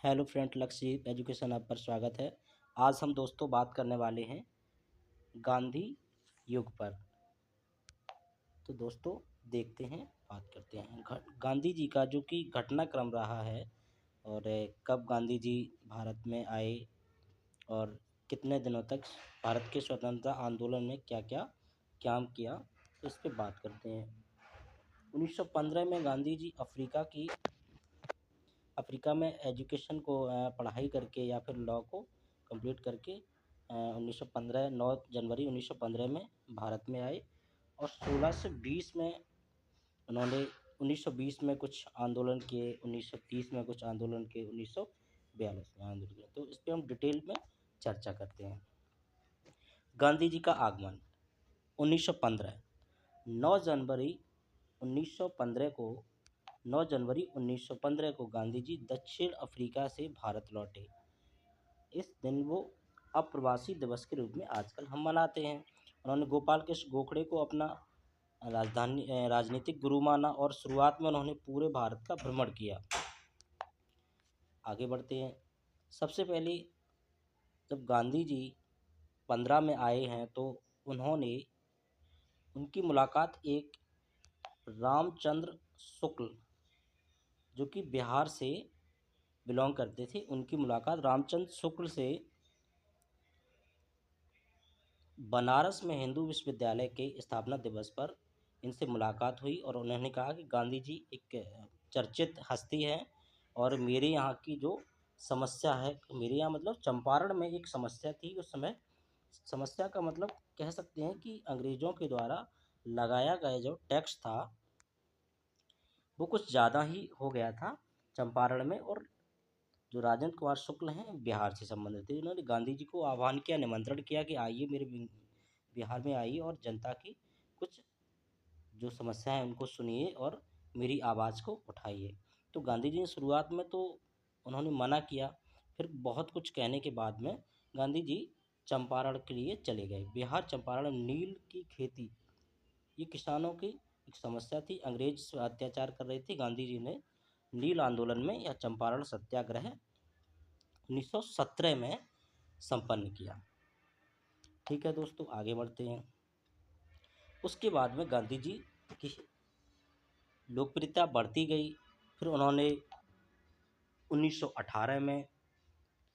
Hello friend, लक्ष्य education app पर स्वागत है। आज हम दोस्तों बात करने वाले हैं गांधी युग पर। तो दोस्तों देखते हैं, बात करते हैं गांधी जी का जो कि घटनाक्रम रहा है और कब गांधी जी भारत में आए और कितने दिनों तक भारत के स्वतंत्रता आंदोलन में क्या क्या काम किया, तो इस पर बात करते हैं। 1915 में गांधी जी अफ्रीका में एजुकेशन को पढ़ाई करके या फिर लॉ को कंप्लीट करके 1915 9 जनवरी 1915 में भारत में आए और 16 से 20 में उन्होंने 1920 में कुछ आंदोलन किए, 1930 में कुछ आंदोलन किए, 1942 में आंदोलन किए। तो इस पर हम डिटेल में चर्चा करते हैं। गांधी जी का आगमन 1915 9 जनवरी 1915 को 9 जनवरी 1915 को गांधी जी दक्षिण अफ्रीका से भारत लौटे। इस दिन वो अप्रवासी दिवस के रूप में आजकल हम मनाते हैं। उन्होंने गोपाल कृष्ण गोखले को अपना राजनीतिक गुरु माना और शुरुआत में उन्होंने पूरे भारत का भ्रमण किया। आगे बढ़ते हैं। सबसे पहले जब गांधी जी 15 में आए हैं तो उनकी मुलाकात एक रामचंद्र शुक्ल, जो कि बिहार से बिलोंग करते थे, उनकी मुलाकात रामचंद्र शुक्ल से बनारस में हिंदू विश्वविद्यालय के स्थापना दिवस पर इनसे मुलाकात हुई और उन्होंने कहा कि गांधी जी एक चर्चित हस्ती हैं और मेरे यहाँ की जो समस्या है, मेरे यहाँ मतलब चंपारण में एक समस्या थी उस समय। समस्या का मतलब कह सकते हैं कि अंग्रेज़ों के द्वारा लगाया गया जो टैक्स था वो कुछ ज़्यादा ही हो गया था चंपारण में। और जो राजेंद्र कुमार शुक्ल हैं बिहार से संबंधित थे, उन्होंने गांधी जी को आह्वान किया, निमंत्रण किया कि आइए मेरे बिहार में आइए और जनता की कुछ जो समस्या है उनको सुनिए और मेरी आवाज़ को उठाइए। तो गांधी जी ने शुरुआत में तो उन्होंने मना किया, फिर बहुत कुछ कहने के बाद में गांधी जी चंपारण के लिए चले गए। बिहार चंपारण नील की खेती, ये किसानों की एक समस्या थी, अंग्रेज अत्याचार कर रहे थे। गांधी जी ने नील आंदोलन में या चंपारण सत्याग्रह 1917 में संपन्न किया। ठीक है दोस्तों, आगे बढ़ते हैं। उसके बाद में गांधी जी की लोकप्रियता बढ़ती गई। फिर उन्होंने 1918 में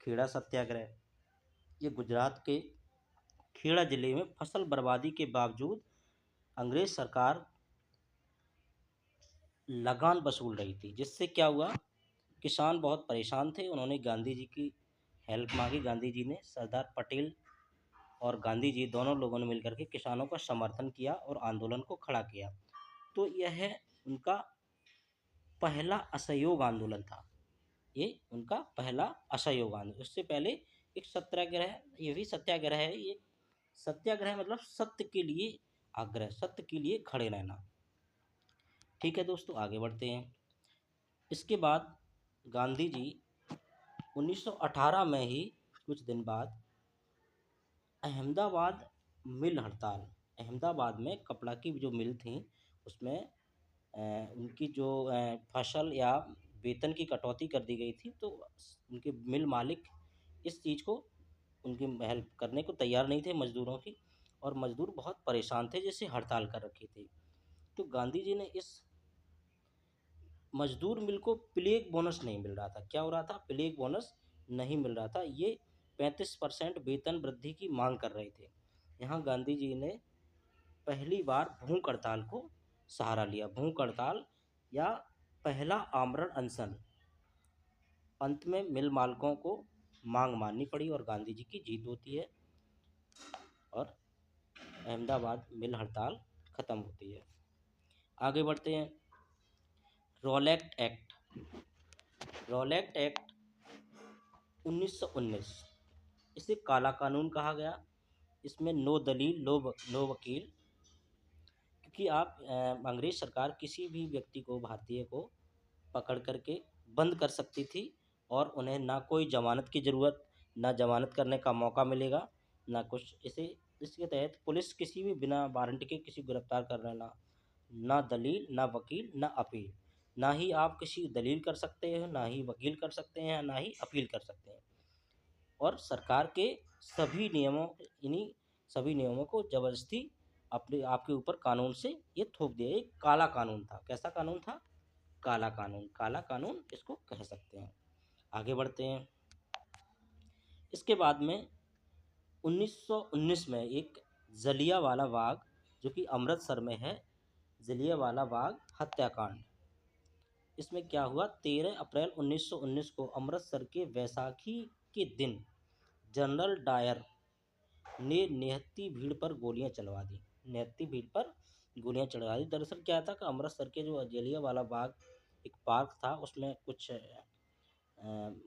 खेड़ा सत्याग्रह, ये गुजरात के खेड़ा जिले में फसल बर्बादी के बावजूद अंग्रेज सरकार लगान वसूल रही थी, जिससे क्या हुआ, किसान बहुत परेशान थे। उन्होंने गांधी जी की हेल्प मांगी। गांधी जी ने, सरदार पटेल और गांधी जी दोनों लोगों ने मिलकर के किसानों का समर्थन किया और आंदोलन को खड़ा किया। तो यह उनका पहला असहयोग आंदोलन था। ये उनका पहला असहयोग आंदोलन। उससे पहले एक सत्याग्रह, ये भी सत्याग्रह है। ये सत्याग्रह मतलब सत्य के लिए आग्रह, सत्य के लिए खड़े रहना। ठीक है दोस्तों, आगे बढ़ते हैं। इसके बाद गांधी जी 1918 में ही कुछ दिन बाद अहमदाबाद मिल हड़ताल, अहमदाबाद में कपड़ा की जो मिल थी उसमें उनकी जो फसल या वेतन की कटौती कर दी गई थी। तो उनके मिल मालिक इस चीज़ को, उनकी हेल्प करने को तैयार नहीं थे मज़दूरों की, और मज़दूर बहुत परेशान थे जैसे हड़ताल कर रखी थी। तो गांधी जी ने इस मजदूर मिल को प्लेग बोनस नहीं मिल रहा था। क्या हो रहा था, प्लेग बोनस नहीं मिल रहा था। ये 35% वेतन वृद्धि की मांग कर रहे थे। यहाँ गांधी जी ने पहली बार भूख हड़ताल को सहारा लिया। भूख हड़ताल या पहला आमरण अनशन। अंत में मिल मालिकों को मांग माननी पड़ी और गांधी जी की जीत होती है और अहमदाबाद मिल हड़ताल खत्म होती है। आगे बढ़ते हैं। रॉलेट एक्ट, रॉलेट एक्ट 1919, इसे काला कानून कहा गया। इसमें नो दलील नो वकील, क्योंकि आप अंग्रेज सरकार किसी भी व्यक्ति को, भारतीय को पकड़ करके बंद कर सकती थी और उन्हें ना कोई ज़मानत की ज़रूरत, ना ज़मानत करने का मौका मिलेगा, ना कुछ। इसके तहत पुलिस किसी भी बिना वारंट के किसी को गिरफ्तार कर लेना, ना दलील, ना वकील, ना अपील, ना ही आप किसी दलील कर सकते हैं, ना ही वकील कर सकते हैं, ना ही अपील कर सकते हैं। और सरकार के सभी नियमों इन्हीं सभी नियमों को ज़बरदस्ती अपने आपके ऊपर कानून से ये थोप दिया। एक काला कानून था। कैसा कानून था? काला कानून। काला कानून इसको कह सकते हैं। आगे बढ़ते हैं। इसके बाद में 1919 में एक जलियांवाला बाग, जो कि अमृतसर में है, जलियांवाला बाग हत्याकांड। इसमें क्या हुआ? 13 अप्रैल 1919 को अमृतसर के वैसाखी के दिन जनरल डायर ने निहत्थी भीड़ पर गोलियां चलवा दी। निहत्थी भीड़ पर गोलियां चलवा दी। दरअसल क्या था कि अमृतसर के जो जलियांवाला बाग एक पार्क था, उसमें कुछ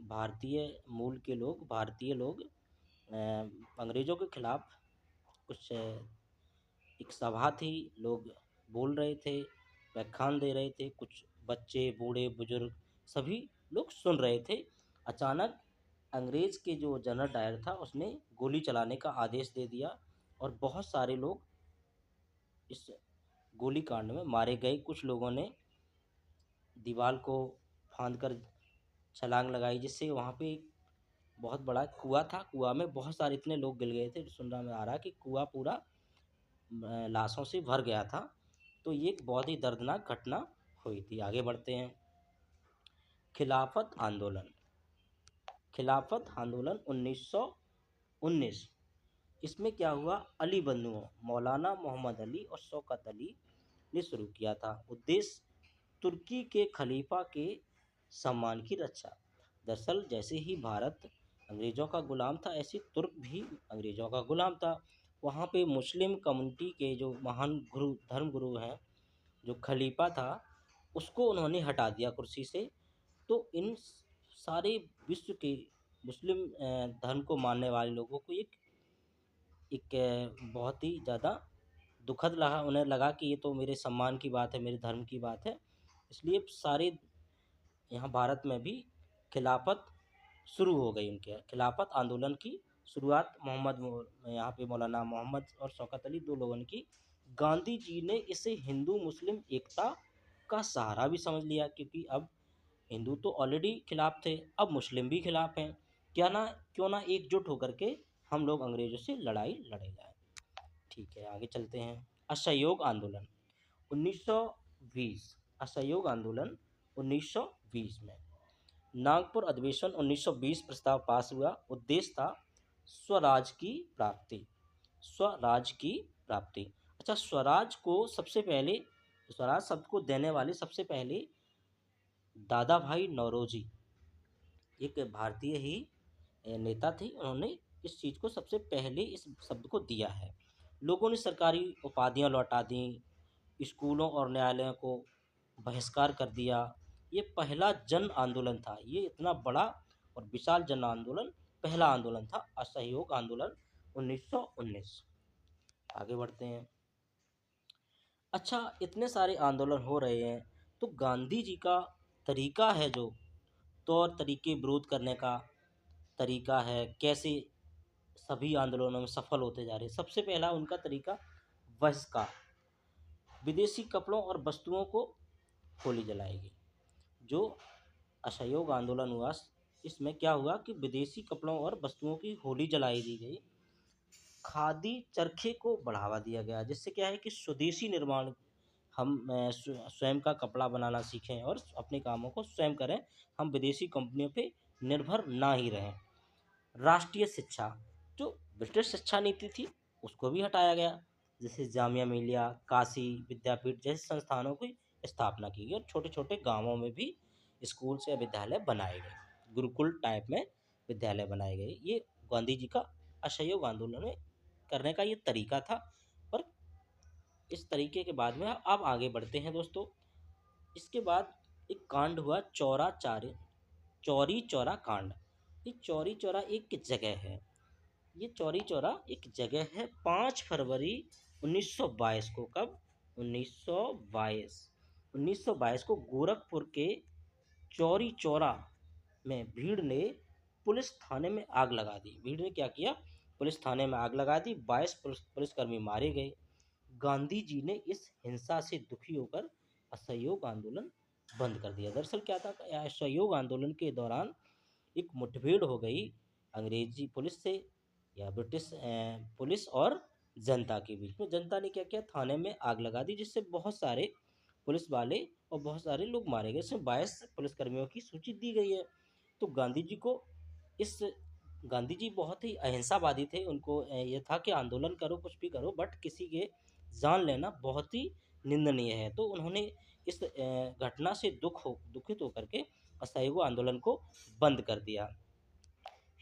भारतीय मूल के लोग, भारतीय लोग अंग्रेज़ों के खिलाफ कुछ एक सभा थी, लोग बोल रहे थे, व्याख्यान दे रहे थे, कुछ बच्चे, बूढ़े, बुजुर्ग सभी लोग सुन रहे थे। अचानक अंग्रेज़ के जो जनरल डायर था, उसने गोली चलाने का आदेश दे दिया और बहुत सारे लोग इस गोली कांड में मारे गए। कुछ लोगों ने दीवार को फांद कर छलांग लगाई, जिससे वहाँ पे एक बहुत बड़ा कुआं था। कुआं में बहुत सारे इतने लोग गिर गए थे, सुनने में आ रहा है कि कुआं पूरा लाशों से भर गया था। तो ये एक बहुत ही दर्दनाक घटना हुई थी। आगे बढ़ते हैं। खिलाफत आंदोलन। खिलाफत आंदोलन 1919। इसमें क्या हुआ? अली बंधुओं मौलाना मोहम्मद अली और शौकत अली ने शुरू किया था। उद्देश्य तुर्की के खलीफा के सम्मान की रक्षा। दरअसल जैसे ही भारत अंग्रेज़ों का गुलाम था, ऐसे तुर्क भी अंग्रेज़ों का गुलाम था। वहाँ पे मुस्लिम कम्युनिटी के जो महान गुरु, धर्म गुरु हैं, जो खलीफा था, उसको उन्होंने हटा दिया कुर्सी से। तो इन सारे विश्व के मुस्लिम धर्म को मानने वाले लोगों को एक एक बहुत ही ज़्यादा दुखद लगा। उन्हें लगा कि ये तो मेरे सम्मान की बात है, मेरे धर्म की बात है। इसलिए सारे यहाँ भारत में भी खिलाफत शुरू हो गई। उनके खिलाफत आंदोलन की शुरुआत यहाँ पे मौलाना मोहम्मद और शौकत अली, दो लोगों ने की। गांधी जी ने इसे हिंदू मुस्लिम एकता का सहारा भी समझ लिया, क्योंकि अब हिंदू तो ऑलरेडी खिलाफ थे, अब मुस्लिम भी खिलाफ हैं। क्यों ना एकजुट होकर के हम लोग अंग्रेजों से लड़ाई लड़े जाए। ठीक है, आगे चलते हैं। असहयोग आंदोलन 1920। असहयोग आंदोलन 1920 में नागपुर अधिवेशन 1920 प्रस्ताव पास हुआ। उद्देश्य था स्वराज की प्राप्ति। स्वराज की प्राप्ति। अच्छा, स्वराज को सबसे पहले, स्वराज शब्द को देने वाले सबसे पहले दादा भाई नौरोजी, एक भारतीय ही नेता थे। उन्होंने इस चीज़ को सबसे पहले इस शब्द को दिया है। लोगों ने सरकारी उपाधियां लौटा दी, स्कूलों और न्यायालयों को बहिष्कार कर दिया। ये पहला जन आंदोलन था। ये इतना बड़ा और विशाल जन आंदोलन पहला आंदोलन था, असहयोग आंदोलन 1919। आगे बढ़ते हैं। अच्छा, इतने सारे आंदोलन हो रहे हैं, तो गांधी जी का तरीका है, जो तौर तरीके विरोध करने का तरीका है, कैसे सभी आंदोलनों में सफल होते जा रहे हैं। सबसे पहला उनका तरीका बहिष्कार। विदेशी कपड़ों और वस्तुओं को होली जलाई गई। जो असहयोग आंदोलन हुआ, इसमें क्या हुआ कि विदेशी कपड़ों और वस्तुओं की होली जलाई दी गई। खादी चरखे को बढ़ावा दिया गया, जिससे क्या है कि स्वदेशी निर्माण, हम स्वयं का कपड़ा बनाना सीखें और अपने कामों को स्वयं करें। हम विदेशी कंपनियों पे निर्भर ना ही रहें। राष्ट्रीय शिक्षा, जो ब्रिटिश शिक्षा नीति थी, उसको भी हटाया गया। जैसे जामिया मिलिया, काशी विद्यापीठ जैसे संस्थानों की स्थापना की गई और छोटे छोटे गांवों में भी स्कूल से विद्यालय बनाए गए, गुरुकुल टाइप में विद्यालय बनाए गए। ये गांधी जी का असहयोग आंदोलन में करने का ये तरीका था। और इस तरीके के बाद में अब आगे बढ़ते हैं दोस्तों। इसके बाद एक कांड हुआ, चौरी चौरा कांड। ये चौरी चौरा एक जगह है। ये चौरी चौरा एक जगह है। 5 फरवरी 1922 को, कब? 1922। 1922 को गोरखपुर के चौरी चौरा में भीड़ ने पुलिस थाने में आग लगा दी। भीड़ ने क्या किया? पुलिस थाने में आग लगा दी। 22 पुलिसकर्मी मारे गए। गांधी जी ने इस हिंसा से दुखी होकर असहयोग आंदोलन बंद कर दिया। दरअसल क्या था, असहयोग आंदोलन के दौरान एक मुठभेड़ हो गई अंग्रेजी पुलिस से या ब्रिटिश पुलिस और जनता के बीच में। जनता ने क्या किया, थाने में आग लगा दी, जिससे बहुत सारे पुलिस वाले और बहुत सारे लोग मारे गए। इसमें 22 पुलिसकर्मियों की सूची दी गई है। तो इस गांधी जी बहुत ही अहिंसावादी थे। उनको ये था कि आंदोलन करो, कुछ भी करो, बट किसी के जान लेना बहुत ही निंदनीय है। तो उन्होंने इस घटना से दुखित होकर के असहयोग आंदोलन को बंद कर दिया।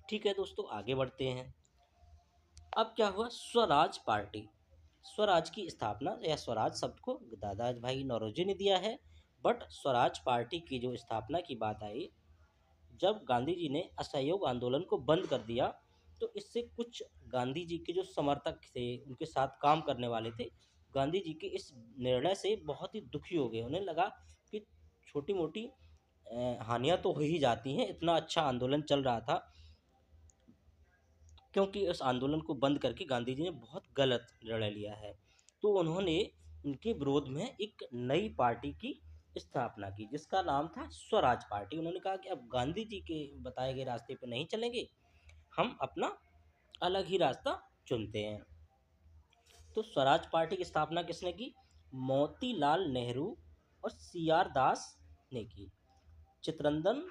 ठीक है दोस्तों, आगे बढ़ते हैं। अब क्या हुआ, स्वराज पार्टी। स्वराज की स्थापना या स्वराज शब्द को दादा भाई नौरोजी ने दिया है, बट स्वराज पार्टी की जो स्थापना की बात आई, जब गांधी जी ने असहयोग आंदोलन को बंद कर दिया, तो इससे कुछ गांधी जी के जो समर्थक थे, उनके साथ काम करने वाले थे, गांधी जी के इस निर्णय से बहुत ही दुखी हो गए। उन्हें लगा कि छोटी मोटी हानियां तो हो ही जाती हैं, इतना अच्छा आंदोलन चल रहा था, क्योंकि उस आंदोलन को बंद करके गांधी जी ने बहुत गलत निर्णय लिया है। तो उन्होंने उनके विरोध में एक नई पार्टी की स्थापना की, जिसका नाम था स्वराज पार्टी। उन्होंने कहा कि अब गांधी जी के बताए गए रास्ते पर नहीं चलेंगे, हम अपना अलग ही रास्ता चुनते हैं। तो स्वराज पार्टी की स्थापना किसने की, मोतीलाल नेहरू और सी आर दास ने की। चित्रंदन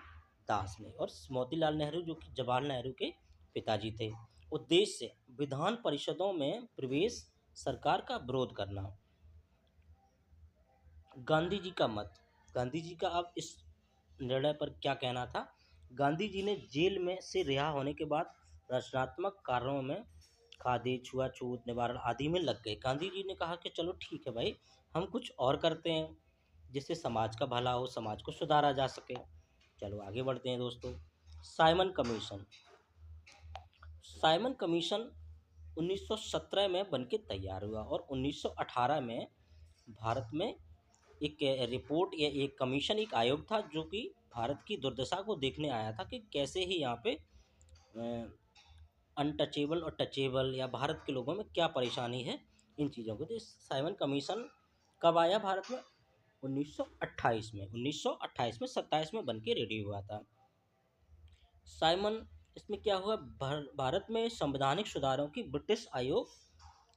दास ने और मोतीलाल नेहरू, जो कि जवाहरलाल नेहरू के पिताजी थे। उद्देश्य, विधान परिषदों में प्रवेश, सरकार का विरोध करना। गांधी जी का मत, गांधी जी का अब इस निर्णय पर क्या कहना था। गांधी जी ने जेल में से रिहा होने के बाद रचनात्मक कार्यों में, खादी, छुआछूत निवारण आदि में लग गए। गांधी जी ने कहा कि चलो ठीक है भाई, हम कुछ और करते हैं जिससे समाज का भला हो, समाज को सुधारा जा सके। चलो आगे बढ़ते हैं दोस्तों। Simon commission. साइमन कमीशन 1917 में बनके तैयार हुआ और 1918 में भारत में एक रिपोर्ट या एक कमीशन, एक आयोग था, जो कि भारत की दुर्दशा को देखने आया था कि कैसे ही यहाँ पे अनटचेबल और टचेबल या भारत के लोगों में क्या परेशानी है, इन चीज़ों को। तो इस साइमन कमीशन कब आया भारत में, 1928 में। 1928 में 27 में बन के रेडी हुआ था साइमन। इसमें क्या हुआ, भारत में संवैधानिक सुधारों की ब्रिटिश आयोग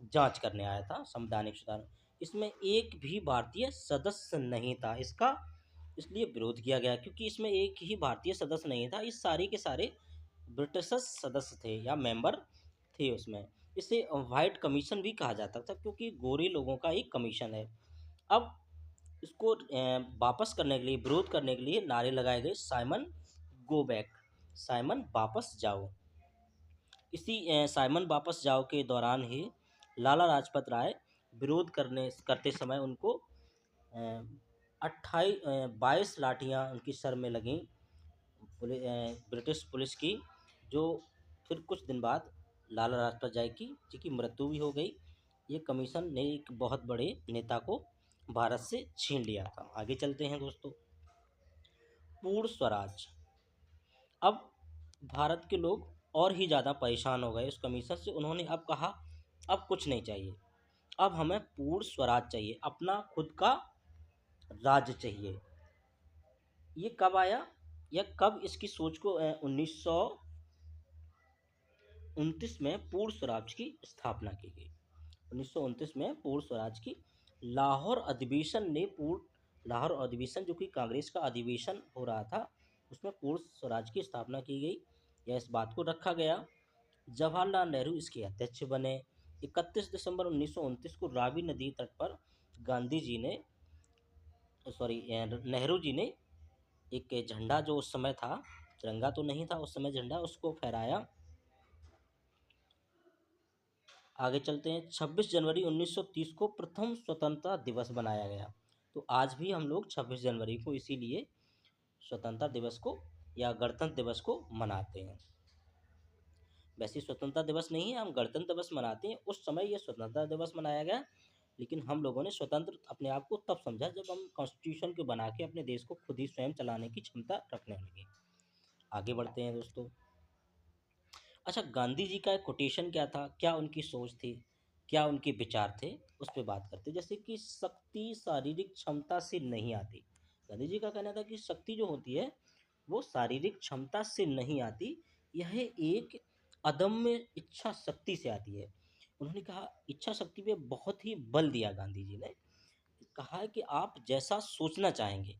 जांच करने आया था। संवैधानिक सुधार, इसमें एक भी भारतीय सदस्य नहीं था इसका, इसलिए विरोध किया गया, क्योंकि इसमें एक ही भारतीय सदस्य नहीं था, इस सारे के सारे ब्रिटिश सदस्य थे या मेंबर थे उसमें। इसे वाइट कमीशन भी कहा जाता था, क्योंकि गोरे लोगों का एक कमीशन है। अब इसको वापस करने के लिए, विरोध करने के लिए नारे लगाए गए, साइमन गो बैक, साइमन वापस जाओ। इसी साइमन वापस जाओ के दौरान ही लाला लाजपत राय विरोध करते समय उनको 22 लाठियां उनकी सर में लगीं ब्रिटिश पुलिस की, जो फिर कुछ दिन बाद लाला लाजपत राय जी की मृत्यु भी हो गई। ये कमीशन ने एक बहुत बड़े नेता को भारत से छीन लिया था। आगे चलते हैं दोस्तों। पूर्ण स्वराज। अब भारत के लोग और ही ज़्यादा परेशान हो गए उस कमीशन से। उन्होंने अब कहा, अब कुछ नहीं चाहिए, अब हमें पूर्ण स्वराज चाहिए, अपना खुद का राज्य चाहिए। ये कब आया या कब इसकी सोच को 1929 में पूर्ण स्वराज की स्थापना की गई। 1929 में पूर्ण स्वराज की लाहौर अधिवेशन, जो कि कांग्रेस का अधिवेशन हो रहा था, उसमें पूर्ण स्वराज की स्थापना की गई या इस बात को रखा गया। जवाहरलाल नेहरू इसके अध्यक्ष बने। 31 दिसंबर 1929 को रावी नदी तट पर गांधी जी ने नेहरू जी ने एक झंडा, जो उस समय था, तिरंगा तो नहीं था उस समय, झंडा, उसको फहराया। आगे चलते हैं। 26 जनवरी 1930 को प्रथम स्वतंत्रता दिवस बनाया गया। तो आज भी हम लोग 26 जनवरी को इसीलिए स्वतंत्रता दिवस को या गणतंत्र दिवस को मनाते हैं। वैसे स्वतंत्रता दिवस नहीं है, हम गणतंत्र दिवस मनाते हैं। उस समय यह स्वतंत्रता दिवस मनाया गया, लेकिन हम लोगों ने स्वतंत्र अपने आप को तब समझा जब हम कॉन्स्टिट्यूशन को बना के अपने देश को खुद ही स्वयं चलाने की क्षमता रखने लगे। आगे बढ़ते हैं दोस्तों। अच्छा, गांधी जी का कोटेशन क्या था, क्या उनकी सोच थी, क्या उनके विचार थे, उस पर बात करते हैं। जैसे कि शक्ति शारीरिक क्षमता से नहीं आती। गांधी जी का कहना था कि शक्ति जो होती है वो शारीरिक क्षमता से नहीं आती, यह एक अदम्य इच्छा शक्ति से आती है। उन्होंने कहा इच्छा शक्ति पे बहुत ही बल दिया गांधी जी ने। कहा है कि आप जैसा सोचना चाहेंगे,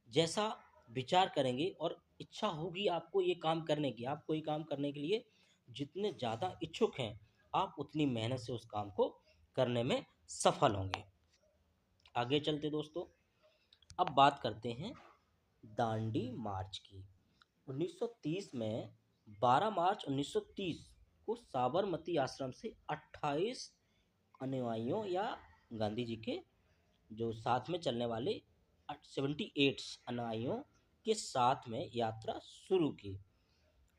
जैसा विचार करेंगे और इच्छा होगी आपको ये काम करने की, आप कोई काम करने के लिए जितने ज़्यादा इच्छुक हैं, आप उतनी मेहनत से उस काम को करने में सफल होंगे। आगे चलते दोस्तों, अब बात करते हैं दांडी मार्च की। 1930 में 12 मार्च 1930 को साबरमती आश्रम से 28 अनुयायियों या गांधी जी के जो साथ में चलने वाले 78 अनुयायियों के साथ में यात्रा शुरू की।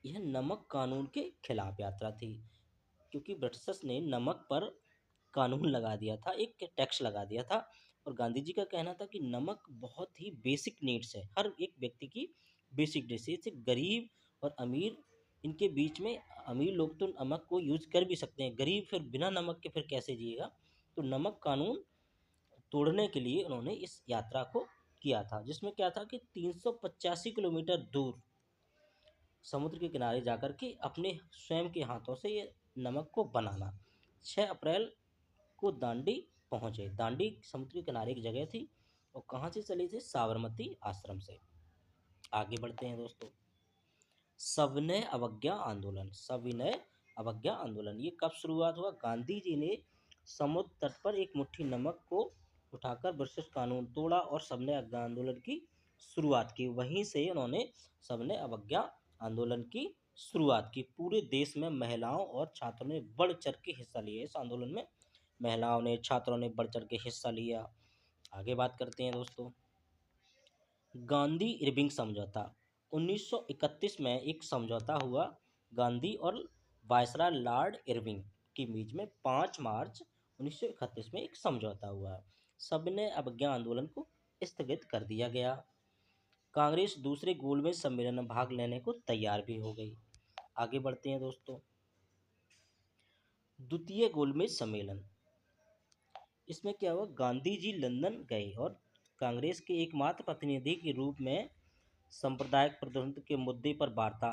यह नमक कानून के खिलाफ यात्रा थी, क्योंकि ब्रिटिशर्स ने नमक पर कानून लगा दिया था, एक टैक्स लगा दिया था। और गांधी जी का कहना था कि नमक बहुत ही बेसिक नीड्स है, हर एक व्यक्ति की बेसिक नीड्स है। जैसे गरीब और अमीर, इनके बीच में अमीर लोग तो नमक को यूज कर भी सकते हैं, गरीब फिर बिना नमक के फिर कैसे जिएगा। तो नमक कानून तोड़ने के लिए उन्होंने इस यात्रा को किया था, जिसमें क्या था कि 385 किलोमीटर दूर समुद्र के किनारे जाकर के अपने स्वयं के हाथों से ये नमक को बनाना। 6 अप्रैल को दांडी पहुंचे। दांडी समुद्र के किनारे की जगह थी और कहाँ से चली थी? साबरमती आश्रम से। आगे बढ़ते हैं दोस्तों, सविनय अवज्ञा आंदोलन। सविनय अवज्ञा आंदोलन ये कब शुरुआत हुआ? गांधी जी ने समुद्र तट पर एक मुट्ठी नमक को उठाकर ब्रिटिश कानून तोड़ा और सविनय अवज्ञा आंदोलन की शुरुआत की। वहीं से उन्होंने सविनय अवज्ञा आंदोलन की शुरुआत की। पूरे देश में महिलाओं और छात्रों ने बढ़ चढ़ के हिस्सा लिया इस आंदोलन में। महिलाओं ने, छात्रों ने बढ़ चढ़ के हिस्सा लिया। आगे बात करते हैं दोस्तों, गांधी इरविंग समझौता। 1931 में एक समझौता हुआ गांधी और वायसराय लॉर्ड इरविंग के बीच में। 5 मार्च 1931 में एक समझौता हुआ। सविनय अवज्ञा आंदोलन को स्थगित कर दिया गया। कांग्रेस दूसरे गोलमेज सम्मेलन में भाग लेने को तैयार भी हो गई। आगे बढ़ते हैं दोस्तों, द्वितीय गोलमेज सम्मेलन। इसमें क्या हुआ? गांधी जी लंदन गए और कांग्रेस के एकमात्र प्रतिनिधि के रूप में सांप्रदायिक प्रतिनिधित्व के मुद्दे पर वार्ता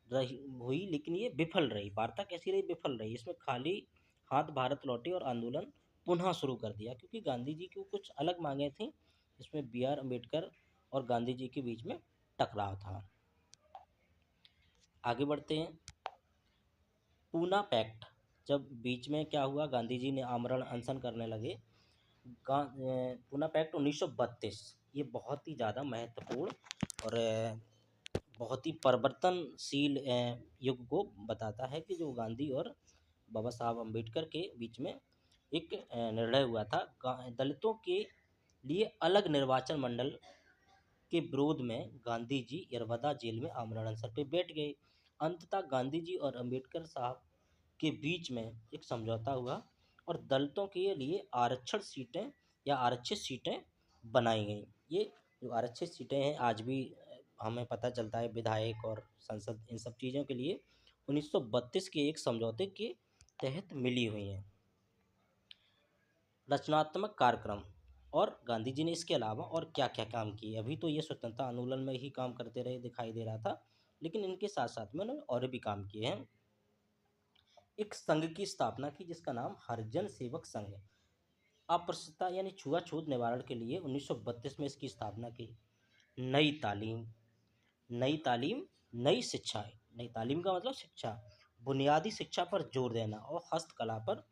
रही हुई, लेकिन ये विफल रही। वार्ता कैसी रही? विफल रही। इसमें खाली हाथ भारत लौटे और आंदोलन पुनः शुरू कर दिया, क्योंकि गांधी जी की कुछ अलग मांगे थी। इसमें बी आर अम्बेडकर और गांधी जी के बीच में टकराव था। आगे बढ़ते हैं, पूना पैक्ट। जब बीच में क्या हुआ, गांधी जी ने आमरण अनशन करने लगे। पूना पैक्ट 1932, ये बहुत ही ज़्यादा महत्वपूर्ण और बहुत ही परिवर्तनशील युग को बताता है कि जो गांधी और बाबा साहब अम्बेडकर के बीच में एक निर्णय हुआ था। दलितों के लिए अलग निर्वाचन मंडल के विरोध में गांधी जी यरवदा जेल में आमरण अनशन पे बैठ गए। अंततः गांधी जी और अम्बेडकर साहब के बीच में एक समझौता हुआ और दलितों के लिए आरक्षण सीटें या आरक्षित सीटें बनाई गई। ये जो आरक्षित सीटें हैं आज भी हमें पता चलता है, विधायक और संसद इन सब चीज़ों के लिए 1932 के एक समझौते के तहत मिली हुई हैं। रचनात्मक कार्यक्रम। और गांधी जी ने इसके अलावा और क्या क्या काम किए? अभी तो ये स्वतंत्रता आंदोलन में ही काम करते रहे दिखाई दे रहा था, लेकिन इनके साथ साथ में उन्होंने और भी काम किए हैं। एक संघ की स्थापना की जिसका नाम हरिजन सेवक संघ है। अस्पृश्यता यानी छुआछूत निवारण के लिए 1932 में इसकी स्थापना की। नई तालीम, नई तालीम, नई शिक्षा। नई तालीम का मतलब शिक्षा, बुनियादी शिक्षा पर जोर देना और हस्तकला पर।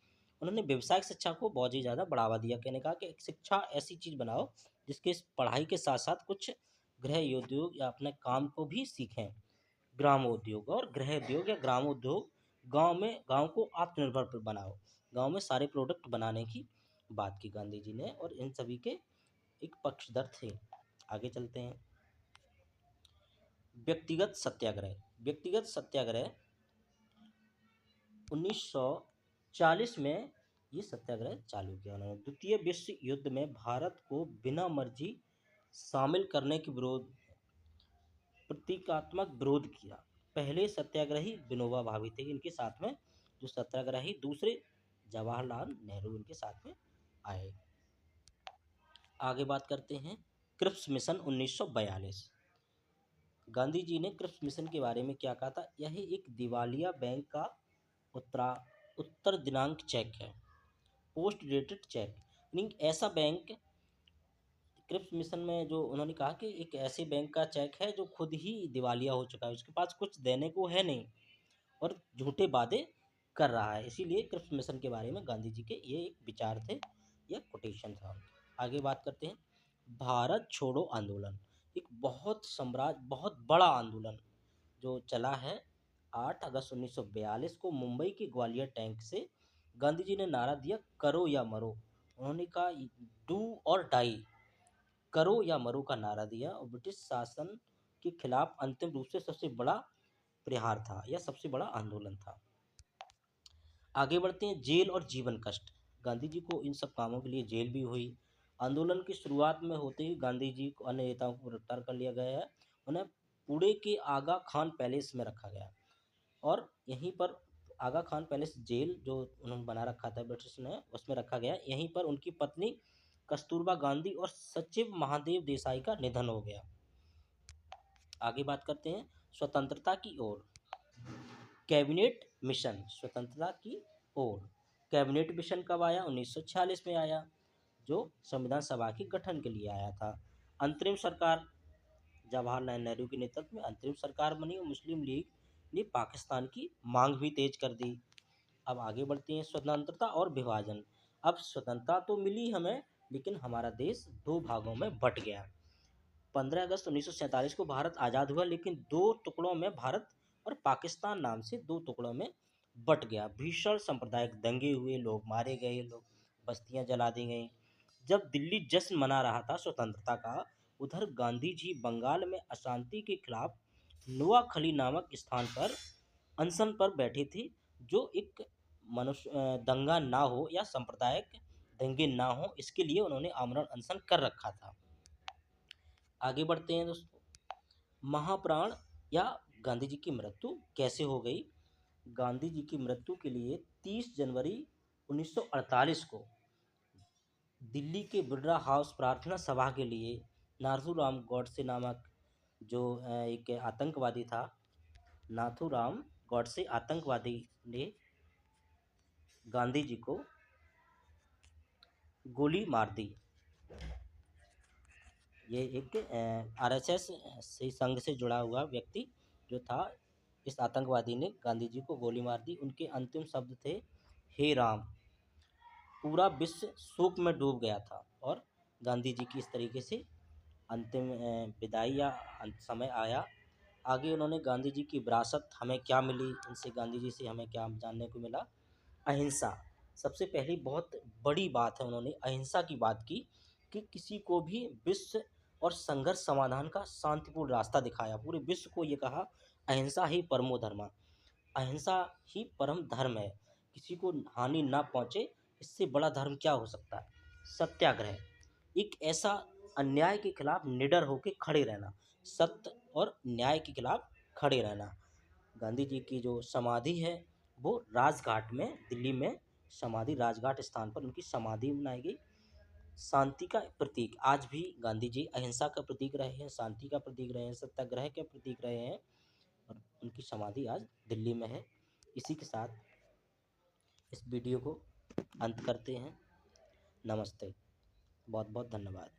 उन्होंने व्यवसायिक शिक्षा को बहुत ही ज़्यादा बढ़ावा दिया। कहने का कि एक शिक्षा ऐसी चीज़ बनाओ जिसके पढ़ाई के साथ साथ कुछ गृह उद्योग या अपने काम को भी सीखें। ग्रामोद्योग और गृह उद्योग या ग्रामोद्योग, गांव को आत्मनिर्भर बनाओ। गांव में सारे प्रोडक्ट बनाने की बात की गांधी जी ने और इन सभी के एक पक्षधर थे। आगे चलते हैं, व्यक्तिगत सत्याग्रह। व्यक्तिगत सत्याग्रह 1940 में ये सत्याग्रह चालू किया उन्होंने। द्वितीय विश्व युद्ध में भारत को बिना मर्जी शामिल करने के विरोध प्रतीकात्मक विरोध किया। पहले सत्याग्रही विनोबा भावे थे, इनके साथ में जो सत्याग्रही दूसरे जवाहरलाल नेहरू इनके साथ में आए। आगे बात करते हैं क्रिप्स मिशन 1942। गांधी जी ने क्रिप्स मिशन के बारे में क्या कहा था? यह एक दिवालिया बैंक का उत्तरा उत्तर दिनांक चेक है, पोस्ट डेटेड चेक। मीनिंग ऐसा बैंक, क्रिप्स मिशन में जो उन्होंने कहा कि एक ऐसे बैंक का चेक है जो खुद ही दिवालिया हो चुका है, उसके पास कुछ देने को है नहीं और झूठे वादे कर रहा है। इसीलिए क्रिप्स मिशन के बारे में गांधी जी के ये एक विचार थे, यह कोटेशन था। आगे बात करते हैं, भारत छोड़ो आंदोलन, एक बहुत बड़ा आंदोलन जो चला है। 8 अगस्त 1942 को मुंबई के ग्वालियर टैंक से गांधी जी ने नारा दिया, करो या मरो। उन्होंने कहा डू और डाई, करो या मरो का नारा दिया और ब्रिटिश शासन के खिलाफ अंतिम रूप से सबसे बड़ा प्रहार था, यह सबसे बड़ा आंदोलन था। आगे बढ़ते हैं, जेल और जीवन कष्ट। गांधी जी को इन सब कामों के लिए जेल भी हुई। आंदोलन की शुरुआत में होते ही गांधी जी को अन्य नेताओं को गिरफ्तार कर लिया गया है। उन्हें पुणे के आगा खान पैलेस में रखा गया और यहीं पर आगा खान पैलेस जेल जो उन्होंने बना रखा था ब्रिटिश ने, उसमें रखा गया। यहीं पर उनकी पत्नी कस्तूरबा गांधी और सचिव महादेव देसाई का निधन हो गया। आगे बात करते हैं, स्वतंत्रता की ओर कैबिनेट मिशन। स्वतंत्रता की ओर कैबिनेट मिशन कब आया? 1946 में आया, जो संविधान सभा के गठन के लिए आया था। अंतरिम सरकार, जवाहरलाल नेहरू के नेतृत्व में अंतरिम सरकार बनी और मुस्लिम लीग ने पाकिस्तान की मांग भी तेज कर दी। अब आगे बढ़ते हैं, स्वतंत्रता और विभाजन। अब स्वतंत्रता तो मिली हमें, लेकिन हमारा देश दो भागों में बट गया। 15 अगस्त 1947 को भारत आज़ाद हुआ, लेकिन दो टुकड़ों में भारत और पाकिस्तान नाम से दो टुकड़ों में बट गया। भीषण सांप्रदायिक दंगे हुए, लोग मारे गए, लोग बस्तियां जला दी गईं। जब दिल्ली जश्न मना रहा था स्वतंत्रता का, उधर गांधी जी बंगाल में अशांति के खिलाफ नोआखली नामक स्थान पर अनशन पर बैठे थे, जो एक दंगा ना हो या सांप्रदायिक दंगे ना हो, इसके लिए उन्होंने आमरण अनशन कर रखा था। आगे बढ़ते हैं दोस्तों, महाप्राण या गांधी जी की मृत्यु कैसे हो गई? गांधी जी की मृत्यु के लिए 30 जनवरी 1948 को दिल्ली के बिरला हाउस प्रार्थना सभा के लिए नाथूराम गॉडसे नामक जो एक आतंकवादी था, नाथूराम गॉडसे आतंकवादी ने गांधी जी को गोली मार दी। ये एक आरएसएस से संघ से जुड़ा हुआ व्यक्ति जो था, इस आतंकवादी ने गांधी जी को गोली मार दी। उनके अंतिम शब्द थे, हे राम। पूरा विश्व शोक में डूब गया था और गांधी जी की इस तरीके से अंतिम विदाई या समय आया। आगे उन्होंने गांधी जी की विरासत हमें क्या मिली, इनसे गांधी जी से हमें क्या जानने को मिला? अहिंसा। सबसे पहली बहुत बड़ी बात है, उन्होंने अहिंसा की बात की कि किसी को भी विश्व और संघर्ष समाधान का शांतिपूर्ण रास्ता दिखाया। पूरे विश्व को ये कहा, अहिंसा ही परमो धर्मा, अहिंसा ही परम धर्म है, किसी को हानि ना पहुँचे, इससे बड़ा धर्म क्या हो सकता है? सत्याग्रह, एक ऐसा अन्याय के खिलाफ निडर होकर खड़े रहना, सत्य और न्याय के खिलाफ खड़े रहना। गांधी जी की जो समाधि है वो राजघाट में, दिल्ली में समाधि, राजघाट स्थान पर उनकी समाधि बनाई गई। शांति का प्रतीक, आज भी गांधी जी अहिंसा का प्रतीक रहे हैं, शांति का प्रतीक रहे हैं, सत्याग्रह के प्रतीक रहे हैं और उनकी समाधि आज दिल्ली में है। इसी के साथ इस वीडियो को अंत करते हैं। नमस्ते, बहुत बहुत धन्यवाद।